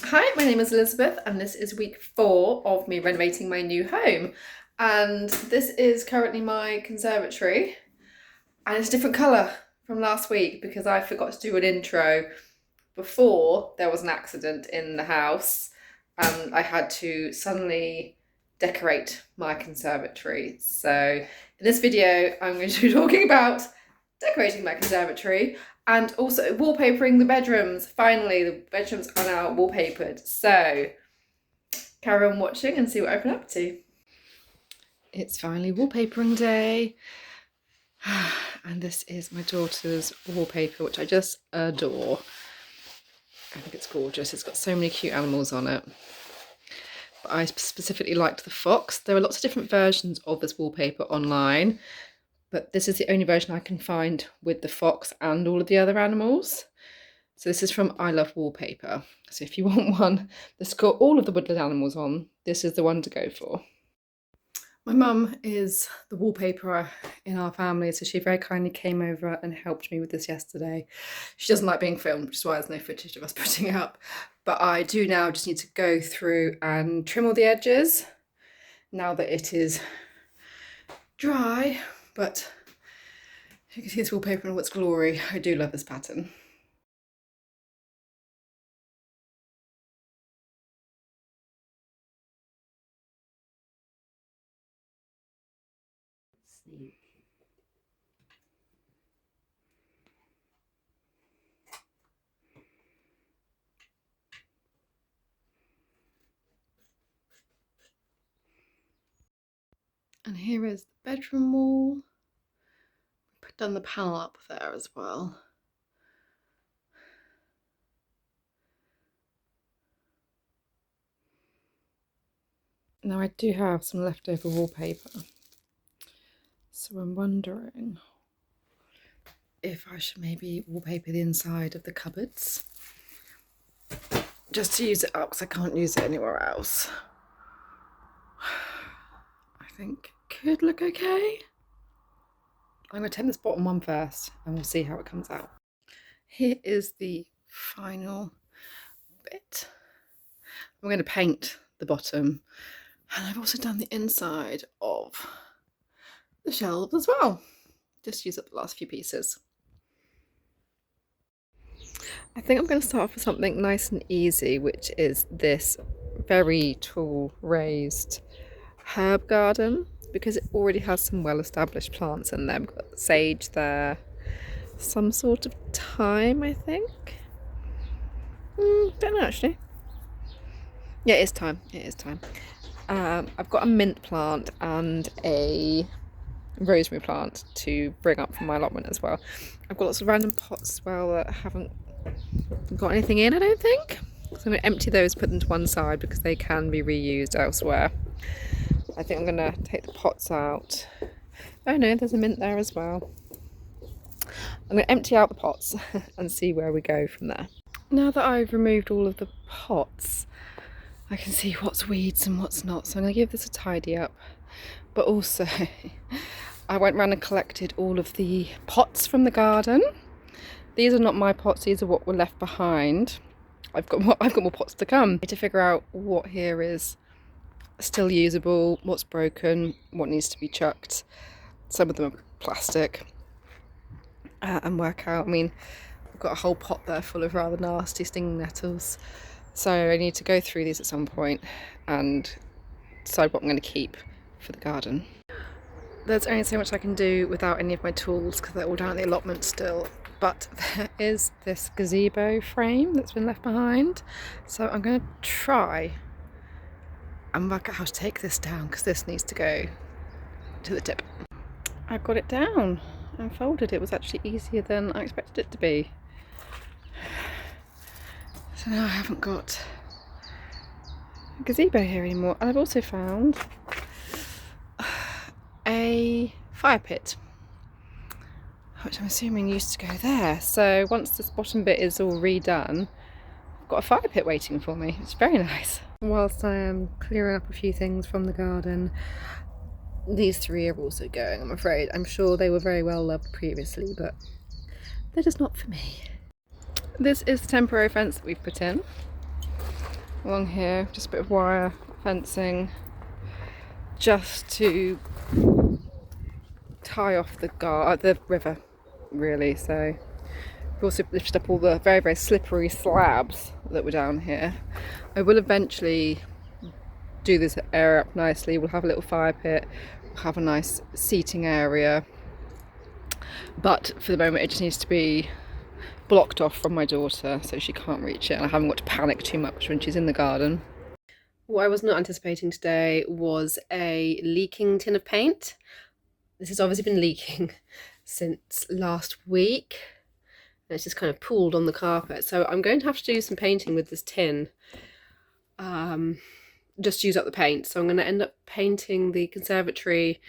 Hi, my name is Elizabeth and this is week 4 of me renovating my new home. And this is currently my conservatory and it's a different colour from last week because I forgot to do an intro before there was an accident in the house and I had to suddenly decorate my conservatory. So in this video I'm going to be talking about decorating my conservatory and also wallpapering the bedrooms. Finally, the bedrooms are now wallpapered. So carry on watching and see what I've been up to. It's finally wallpapering day. And this is my daughter's wallpaper, which I just adore. I think it's gorgeous. It's got so many cute animals on it. But I specifically liked the fox. There are lots of different versions of this wallpaper online, but this is the only version I can find with the fox and all of the other animals. So this is from I Love Wallpaper. So if you want one that's got all of the woodland animals on, this is the one to go for. My mum is the wallpaperer in our family, so she very kindly came over and helped me with this yesterday. She doesn't like being filmed, which is why there's no footage of us putting it up. But I do now just need to go through and trim all the edges now that it is dry. But you can see this wallpaper in all its glory. I do love this pattern. And here is the bedroom wall. Put done the panel up there as well. Now I do have some leftover wallpaper, so I'm wondering if I should maybe wallpaper the inside of the cupboards just to use it up because I can't use it anywhere else. I think it could look okay. I'm going to take this bottom one first and we'll see how it comes out. Here is the final bit. I'm going to paint the bottom, and I've also done the inside of the shelves as well. Just use up the last few pieces. I think I'm going to start off with something nice and easy, which is this very tall raised herb garden, because it already has some well-established plants in there. We've got sage there, some sort of thyme, I think. Don't know actually. Yeah, it is thyme. It is thyme. I've got a mint plant and a rosemary plant to bring up from my allotment as well. I've got lots of random pots as well that haven't got anything in, I don't think. So I'm going to empty those, put them to one side because they can be reused elsewhere. I think I'm going to take the pots out. Oh no, there's a mint there as well. I'm going to empty out the pots and see where we go from there. Now that I've removed all of the pots, I can see what's weeds and what's not, so I'm going to give this a tidy up. But also, I went round and collected all of the pots from the garden. These are not my pots, these are what were left behind. I've got more pots to come to figure out what here is still usable, what's broken, what needs to be chucked. Some of them are plastic, and work out. I mean, I've got a whole pot there full of rather nasty stinging nettles, so I need to go through these at some point and decide what I'm going to keep for the garden. There's only so much I can do without any of my tools because they're all down at the allotment still, but there is this gazebo frame that's been left behind, so I'm going to try and work out how to take this down because this needs to go to the tip. I got it down and folded. It was actually easier than I expected it to be. So now I haven't got a gazebo here anymore. And I've also found a fire pit, which I'm assuming used to go there. So once this bottom bit is all redone, I've got a fire pit waiting for me. It's very nice. Whilst I am clearing up a few things from the garden, these three are also going, I'm afraid. I'm sure they were very well loved previously, but they're just not for me. This is the temporary fence that we've put in. along here, just a bit of wire fencing, just to tie off the river, really. So we've also lifted up all the very, very slippery slabs that were down here. I will eventually do this area up nicely. We'll have a little fire pit, we'll have a nice seating area, but for the moment it just needs to be blocked off from my daughter so she can't reach it, and I haven't got to panic too much when she's in the garden. What I was not anticipating today was a leaking tin of paint. This has obviously been leaking since last week, and it's just kind of pooled on the carpet. So I'm going to have to do some painting with this tin, just use up the paint. So I'm going to end up painting the conservatory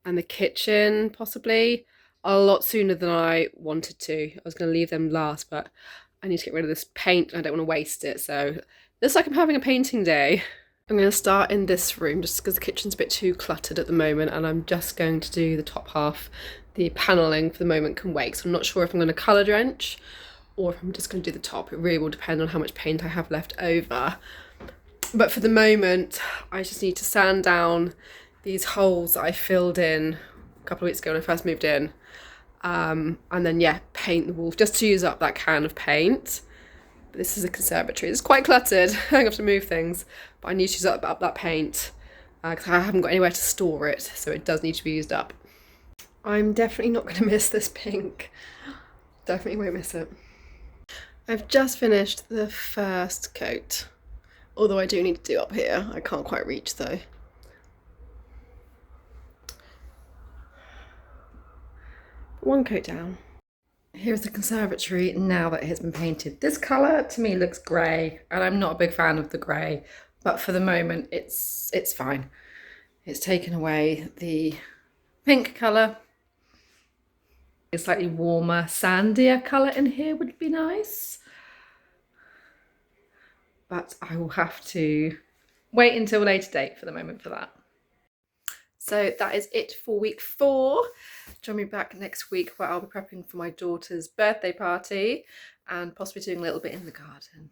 and the kitchen possibly a lot sooner than I wanted to. I was going to leave them last, but I need to get rid of this paint and I don't want to waste it. So looks like I'm having a painting day. I'm going to start in this room just because the kitchen's a bit too cluttered at the moment, and I'm just going to do the top half. The panelling for the moment can wait, so I'm not sure if I'm going to colour drench or if I'm just going to do the top. It really will depend on how much paint I have left over. But for the moment, I just need to sand down these holes that I filled in a couple of weeks ago when I first moved in. And then, yeah, paint the wall just to use up that can of paint. But this is a conservatory. It's quite cluttered. I have to move things, but I need to use up that paint because I haven't got anywhere to store it, so it does need to be used up. I'm definitely not going to miss this pink. Definitely won't miss it. I've just finished the first coat, although I do need to do up here. I can't quite reach though. One coat down. Here's the conservatory now that it has been painted. This colour to me looks grey, and I'm not a big fan of the grey, but for the moment it's fine. It's taken away the pink colour. A slightly warmer, sandier colour in here would be nice, but I will have to wait until a later date for the moment for that. So that is it for week 4. Join me back next week where I'll be prepping for my daughter's birthday party and possibly doing a little bit in the garden.